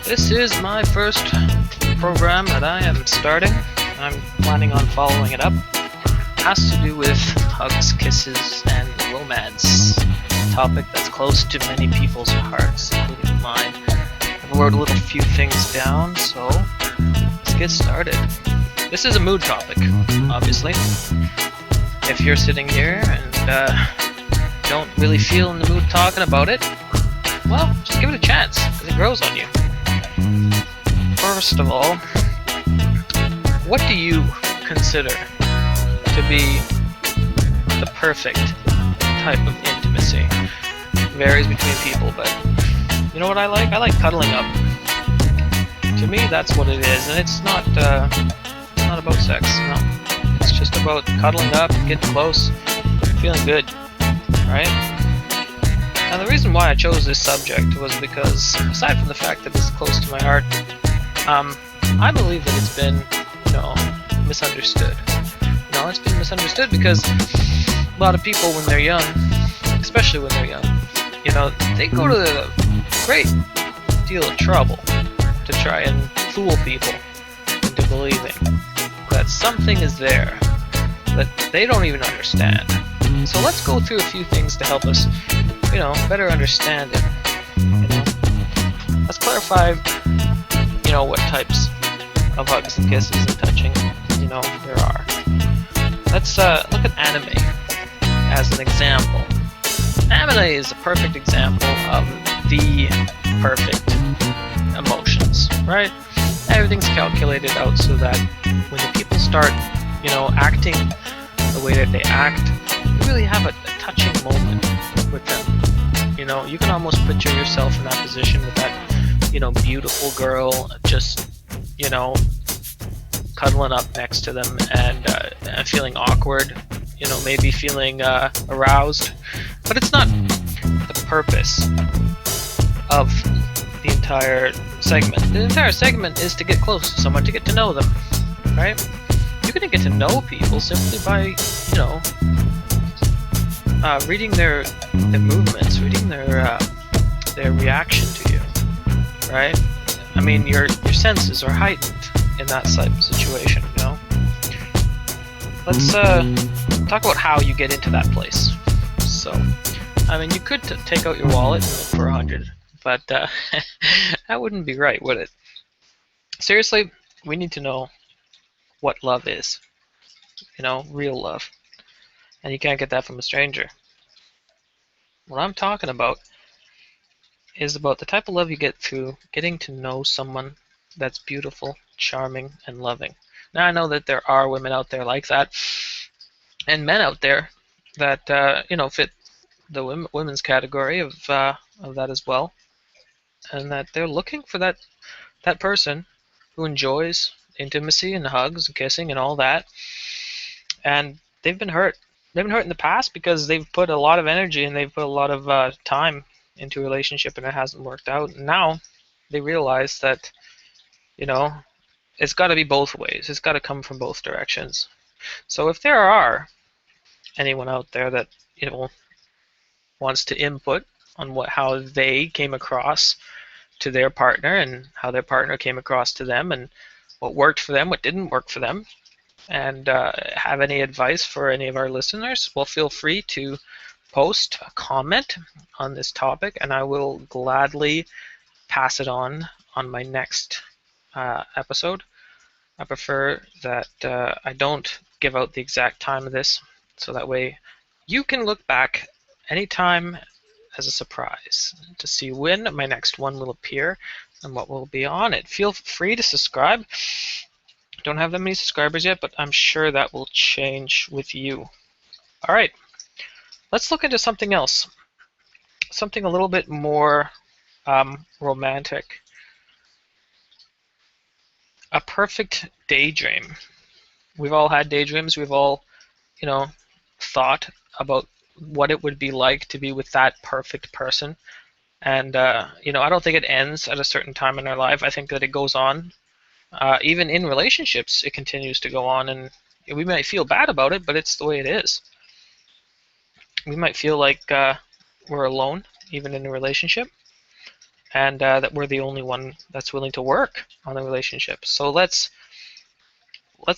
This is my first program that I am starting. I'm planning on following it up. It has to do with hugs, kisses, and romance. A topic that's close to many people's hearts, including mine. I've wrote a few things down, so let's get started. This is a mood topic, obviously. If you're sitting here and don't really feel in the mood talking about it, well, just give it a chance, because it grows on you. First of all, what do you consider to be the perfect type of intimacy? It varies between people, but you know what I like? I like cuddling up. To me, that's what it is, and it's not about sex, no. It's just about cuddling up, getting close, feeling good, right? Now, the reason why I chose this subject was because, aside from the fact that it's close to my heart, I believe that it's been, misunderstood. It's been misunderstood because a lot of people, when they're young, especially when they're young, they go to a great deal of trouble to try and fool people into believing that something is there that they don't even understand. So let's go through a few things to help us, better understand it. Let's clarify, what types of hugs and kisses and touching, there are. Let's look at anime as an example. Anime is a perfect example of the perfect emotions, right? Everything's calculated out so that when the people start, acting the way that they act, you really have a touching moment with them. You can almost picture yourself in that position with that, beautiful girl just, cuddling up next to them and feeling awkward, maybe feeling aroused. But it's not the purpose of the entire segment. The entire segment is to get close to someone, to get to know them, right? You can get to know people simply by, reading their movements, reading their reaction to you, right? I mean, your senses are heightened in that type of situation, Let's talk about how you get into that place. So, you could take out your wallet and look for 100, but that wouldn't be right, would it? Seriously, we need to know what love is, real love. And you can't get that from a stranger. What I'm talking about is about the type of love you get through getting to know someone that's beautiful, charming, and loving. Now, I know that there are women out there like that, and men out there that fit the women's category of that as well, and that they're looking for that person who enjoys intimacy and hugs and kissing and all that, and they've been hurt. They've been hurt in the past because they've put a lot of energy and they've put a lot of time into a relationship and it hasn't worked out. And now they realize that, it's got to be both ways. It's got to come from both directions. So if there are anyone out there that, wants to input on how they came across to their partner and how their partner came across to them and what worked for them, what didn't work for them, and have any advice for any of our listeners, well, feel free to post a comment on this topic, and I will gladly pass it on my next episode. I prefer that I don't give out the exact time of this, so that way you can look back anytime as a surprise to see when my next one will appear and what will be on it. Feel free to subscribe. Don't have that many subscribers yet, but I'm sure that will change with you. All right, let's look into something else, something a little bit more romantic. A perfect daydream. We've all had daydreams. We've all, thought about what it would be like to be with that perfect person. And, I don't think it ends at a certain time in our life. I think that it goes on. Even in relationships, it continues to go on. And we might feel bad about it, but it's the way it is. We might feel like we're alone, even in a relationship. and that we're the only one that's willing to work on the relationship. So let's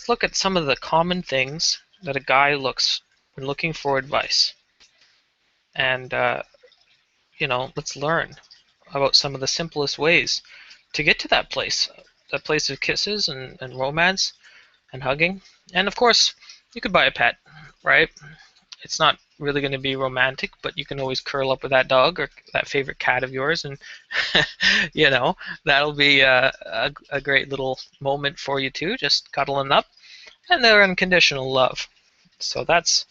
look at some of the common things that a guy looks when looking for advice, and let's learn about some of the simplest ways to get to that place of kisses and romance and hugging. And of course, you could buy a pet, right? It's not really going to be romantic, but you can always curl up with that dog or that favorite cat of yours, and that'll be a great little moment for you too, just cuddling up, and they're unconditional love. So that's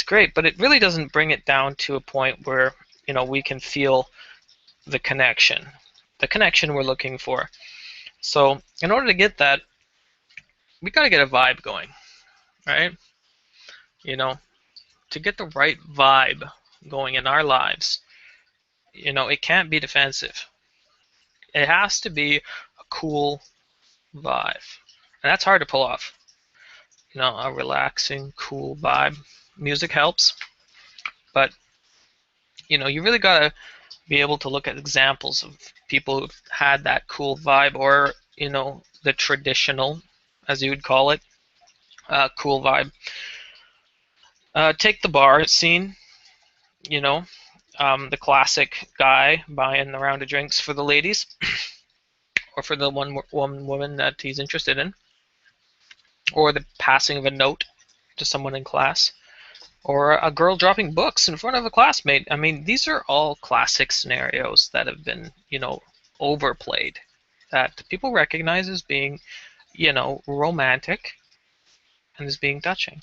great, but it really doesn't bring it down to a point where we can feel the connection we're looking for. So in order to get that, we got to get a vibe going, right? You know, to get the right vibe going in our lives, it can't be defensive. It has to be a cool vibe. And that's hard to pull off. A relaxing, cool vibe. Music helps, but you really gotta be able to look at examples of people who've had that cool vibe, or the traditional, as you would call it, cool vibe. Take the bar scene. You know, the classic guy buying a round of drinks for the ladies, or for the one woman that he's interested in, or the passing of a note to someone in class, or a girl dropping books in front of a classmate. I mean, these are all classic scenarios that have been, overplayed, that people recognize as being, romantic and as being touching.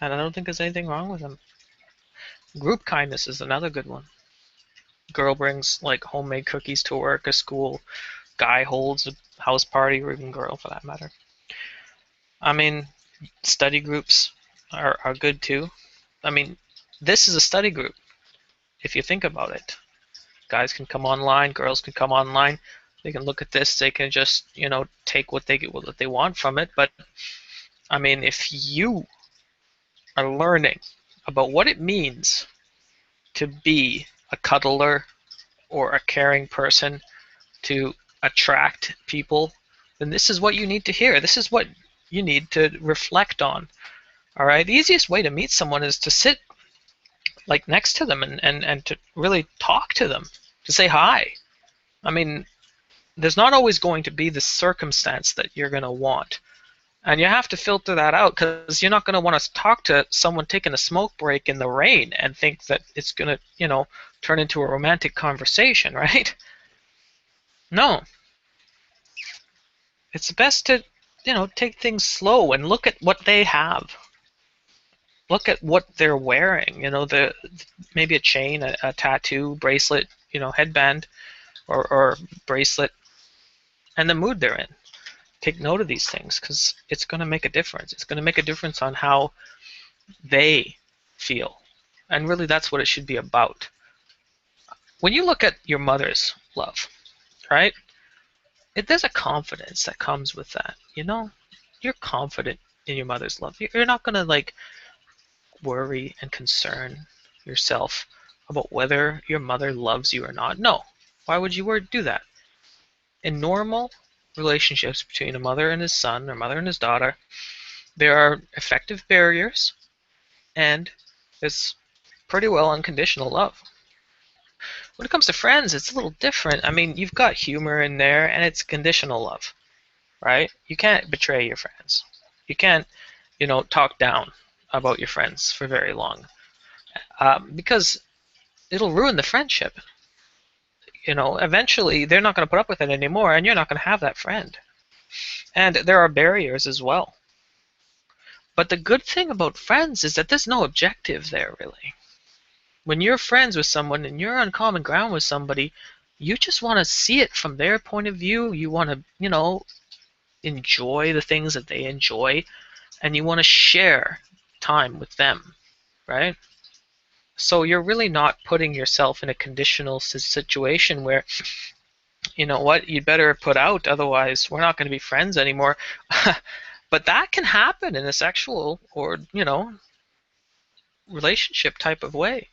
And I don't think there's anything wrong with them. Group kindness is another good one. Girl brings like homemade cookies to work or school. Guy holds a house party, or even girl for that matter. I mean, study groups are good too. I mean, this is a study group, if you think about it. Guys can come online, girls can come online. They can look at this. They can just, take what they want from it. But I mean, if you are learning about what it means to be a cuddler or a caring person, to attract people, then this is what you need to hear. This is what you need to reflect on. All right. The easiest way to meet someone is to sit like next to them and to really talk to them, to say hi. I mean, there's not always going to be the circumstance that you're going to want. And you have to filter that out, because you're not going to want to talk to someone taking a smoke break in the rain and think that it's going to, turn into a romantic conversation, right? No. It's best to, take things slow and look at what they have. Look at what they're wearing. Maybe a chain, a tattoo, bracelet, headband, or bracelet, and the mood they're in. Take note of these things, because it's going to make a difference. It's going to make a difference on how they feel. And really, that's what it should be about. When you look at your mother's love, right? There's a confidence that comes with that. You're confident in your mother's love. You're not going to worry and concern yourself about whether your mother loves you or not. No. Why would you do that? In normal relationships between a mother and his son, or mother and his daughter, there are effective barriers, and there's pretty well unconditional love. When it comes to friends, it's a little different. I mean, you've got humor in there, and it's conditional love, right? You can't betray your friends. You can't, talk down about your friends for very long, because it'll ruin the friendship. Eventually they're not going to put up with it anymore, and you're not going to have that friend. And there are barriers as well. But the good thing about friends is that there's no objective there, really. When you're friends with someone and you're on common ground with somebody, you just want to see it from their point of view. You want to, enjoy the things that they enjoy, and you want to share time with them, right? So you're really not putting yourself in a conditional situation where, you'd better put out, otherwise we're not going to be friends anymore. But that can happen in a sexual or, relationship type of way.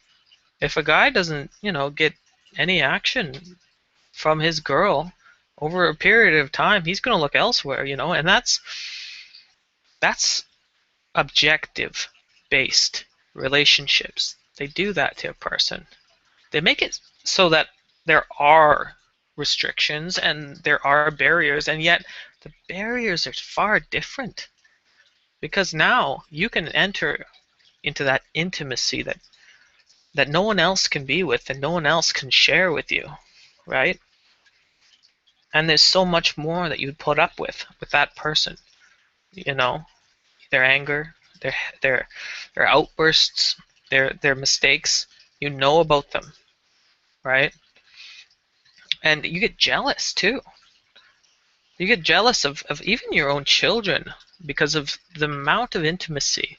If a guy doesn't, get any action from his girl over a period of time, he's going to look elsewhere, and that's objective based relationships. They do that to a person. They make it so that there are restrictions and there are barriers, and yet the barriers are far different because now you can enter into that intimacy that no one else can be with and no one else can share with you, right? And there's so much more that you'd put up with that person, you know, their anger, their their their outbursts, their mistakes. You know about them, right? And you get jealous too. You get jealous of even your own children because of the amount of intimacy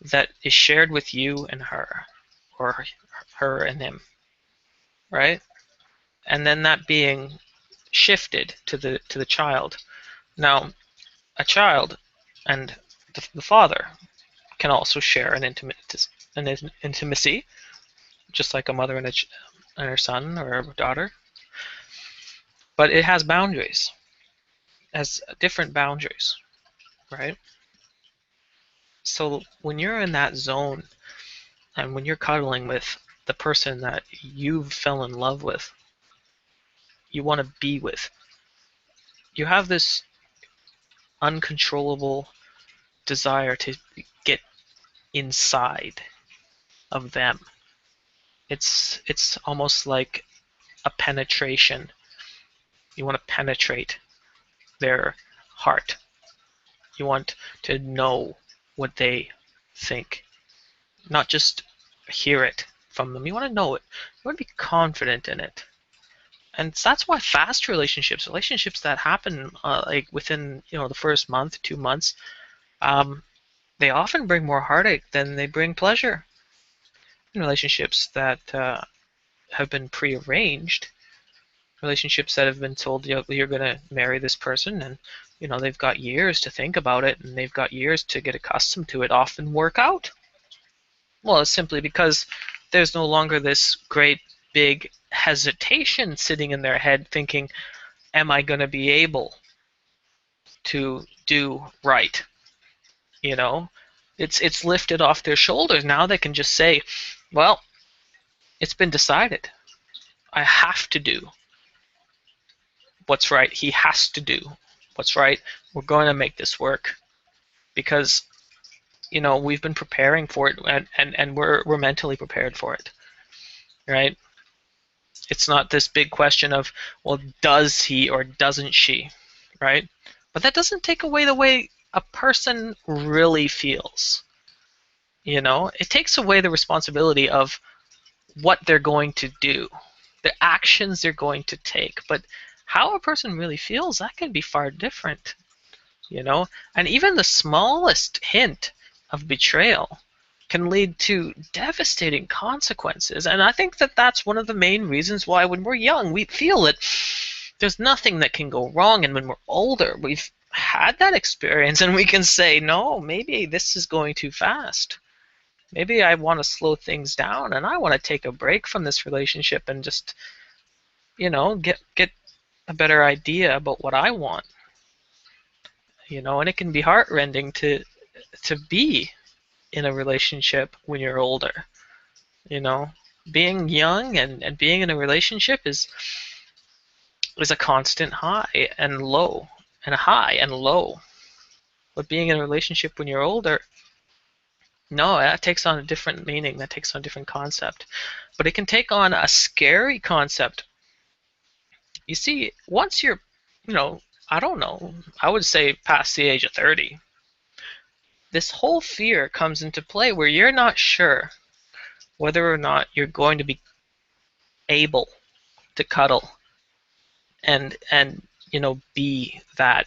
that is shared with you and her, or her and him, right? And then that being shifted to the child. Now, a child and the father can also share an intimacy, just like a mother and her son or daughter, but it has boundaries, has different boundaries, right? So when you're in that zone and when you're cuddling with the person that you fell in love with, you want to be with, you have this uncontrollable desire to get inside of them. It's almost like a penetration. You want to penetrate their heart. You want to know what they think, not just hear it from them. You want to know it. You want to be confident in it. And that's why fast relationships that happen like within the first month, 2 months, um, they often bring more heartache than they bring pleasure. In relationships that have been prearranged, relationships that have been told you're going to marry this person, and they've got years to think about it and they've got years to get accustomed to it, often work out. Well, it's simply because there's no longer this great big hesitation sitting in their head thinking, am I going to be able to do right? You know, it's lifted off their shoulders. Now they can just say, well, it's been decided. I have to do what's right. He has to do what's right. We're going to make this work because we've been preparing for it, and we're mentally prepared for it, right? It's not this big question of, well, does he or doesn't she, right? But that doesn't take away the way a person really feels. It takes away the responsibility of what they're going to do, the actions they're going to take. But how a person really feels, that can be far different, And even the smallest hint of betrayal can lead to devastating consequences. And I think that that's one of the main reasons why when we're young, we feel that there's nothing that can go wrong. And when we're older, we've had that experience and we can say, no, maybe this is going too fast. Maybe I want to slow things down and I want to take a break from this relationship and just, get a better idea about what I want. And it can be heartrending to be in a relationship when you're older. Being young and being in a relationship is a constant high and low, and a high and low. But being in a relationship when you're older, no, that takes on a different meaning. That takes on a different concept. But it can take on a scary concept. You see, once you're, I don't know, I would say past the age of 30, this whole fear comes into play where you're not sure whether or not you're going to be able to cuddle and be that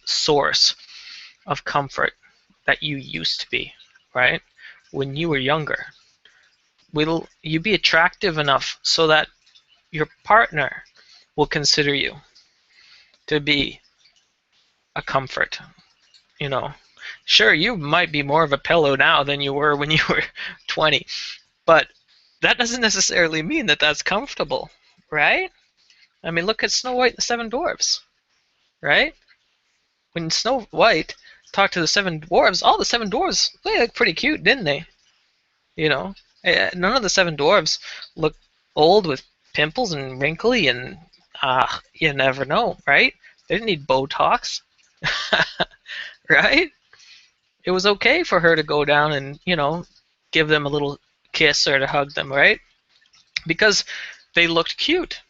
source of comfort that you used to be, right? When you were younger, will you be attractive enough so that your partner will consider you to be a comfort? Sure, you might be more of a pillow now than you were when you were 20, but that doesn't necessarily mean that that's comfortable, right? I mean, look at Snow White and the Seven Dwarfs, right? When Snow White talked to the seven dwarves, all the seven dwarves, they looked pretty cute, didn't they? You know, none of the seven dwarves looked old with pimples and wrinkly, and you never know, right? They didn't need Botox, right? It was okay for her to go down and, give them a little kiss or to hug them, right? Because they looked cute.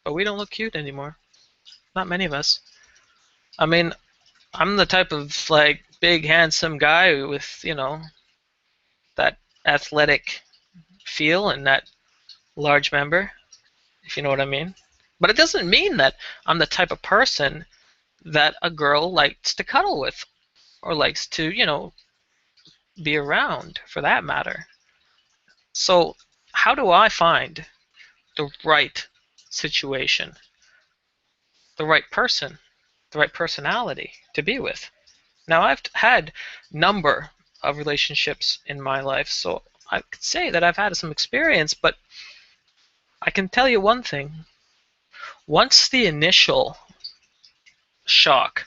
But we don't look cute anymore. Not many of us. I mean, I'm the type of like big handsome guy with, that athletic feel and that large member, if you know what I mean. But it doesn't mean that I'm the type of person that a girl likes to cuddle with or likes to, be around for that matter. So, how do I find the right situation, the right person, the right personality to be with? Now, I've had number of relationships in my life, so I could say that I've had some experience, but I can tell you one thing. Once the initial shock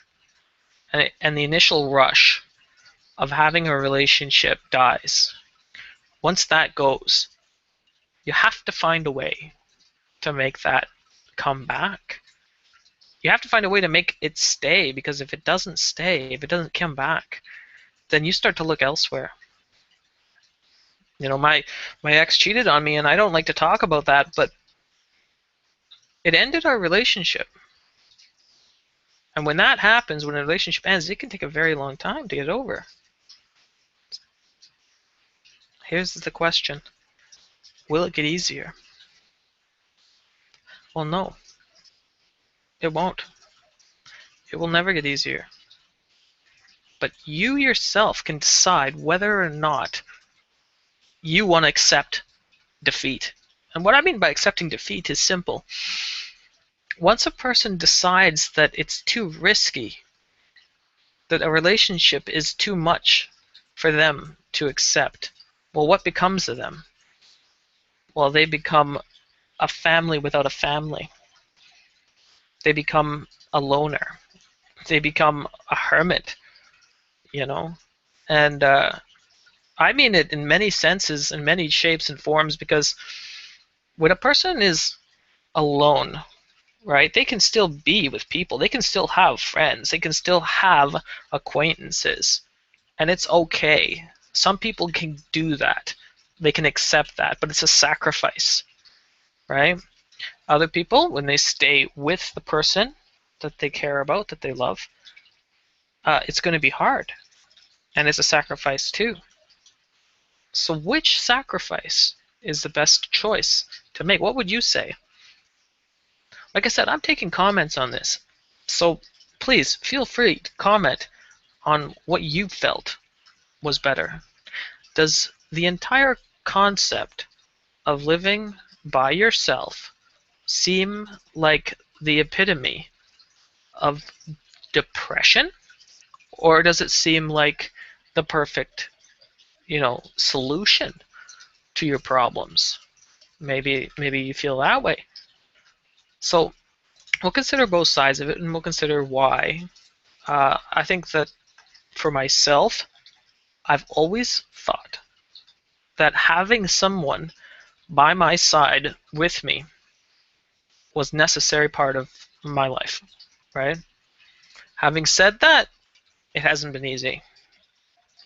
and the initial rush of having a relationship dies, once that goes, you have to find a way to make that come back. You have to find a way to make it stay, because if it doesn't stay, if it doesn't come back, then you start to look elsewhere. My ex cheated on me, and I don't like to talk about that, but it ended our relationship. And when that happens, when a relationship ends, it can take a very long time to get over. Here's the question. Will it get easier? Well, no, it won't. It will never get easier. But you yourself can decide whether or not you want to accept defeat. And what I mean by accepting defeat is simple. Once a person decides that it's too risky, that a relationship is too much for them to accept, well, what becomes of them? Well, they become a family without a family. They become a loner. They become a hermit, you know? And I mean it in many senses, in many shapes and forms, because when a person is alone, right, they can still be with people. They can still have friends. They can still have acquaintances. And it's okay. Some people can do that. They can accept that, but it's a sacrifice, right? Other people, when they stay with the person that they care about, that they love, it's going to be hard. And it's a sacrifice too. So which sacrifice is the best choice to make? What would you say? Like I said, I'm taking comments on this. So please feel free to comment on what you felt was better. Does the entire concept of living by yourself seem like the epitome of depression? Or does it seem like the perfect, solution to your problems? Maybe you feel that way. So we'll consider both sides of it, and we'll consider why. I think that for myself, I've always thought that having someone by my side with me was a necessary part of my life, right? Having said that, it hasn't been easy,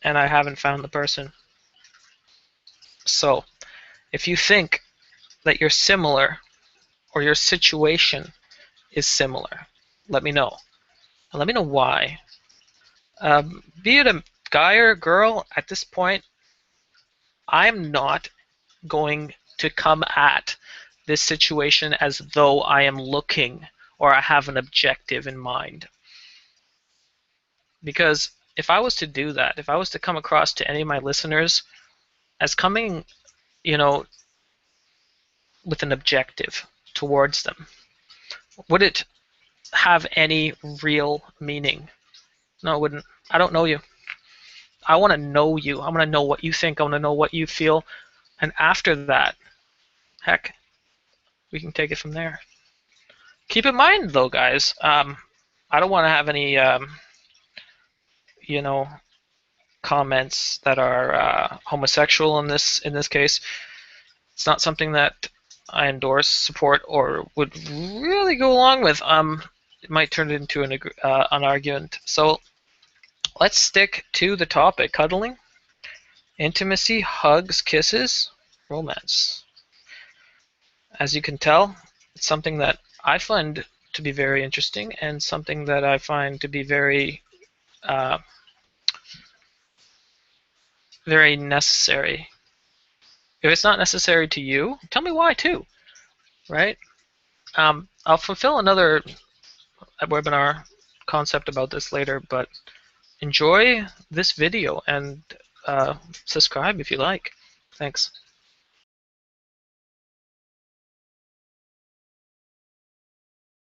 and I haven't found the person. So if you think that you're similar or your situation is similar, let me know. And let me know why. Be it a guy or a girl, at this point, I'm not going to come at this situation as though I am looking or I have an objective in mind. Because if I was to do that, if I was to come across to any of my listeners as coming, you know, with an objective towards them, would it have any real meaning? No, it wouldn't. I don't know you. I want to know you. I want to know what you think. I want to know what you feel. And after that, heck, we can take it from there. Keep in mind, though, guys, I don't want to have any, you know, comments that are homosexual in this case. It's not something that I endorse, support, or would really go along with. It might turn it into an argument. So let's stick to the topic: cuddling, intimacy, hugs, kisses, romance. As you can tell, it's something that I find to be very interesting and something that I find to be very, uh, very necessary. If it's not necessary to you, tell me why too, right? I'll fulfill another webinar concept about this later, but enjoy this video and subscribe if you like. Thanks.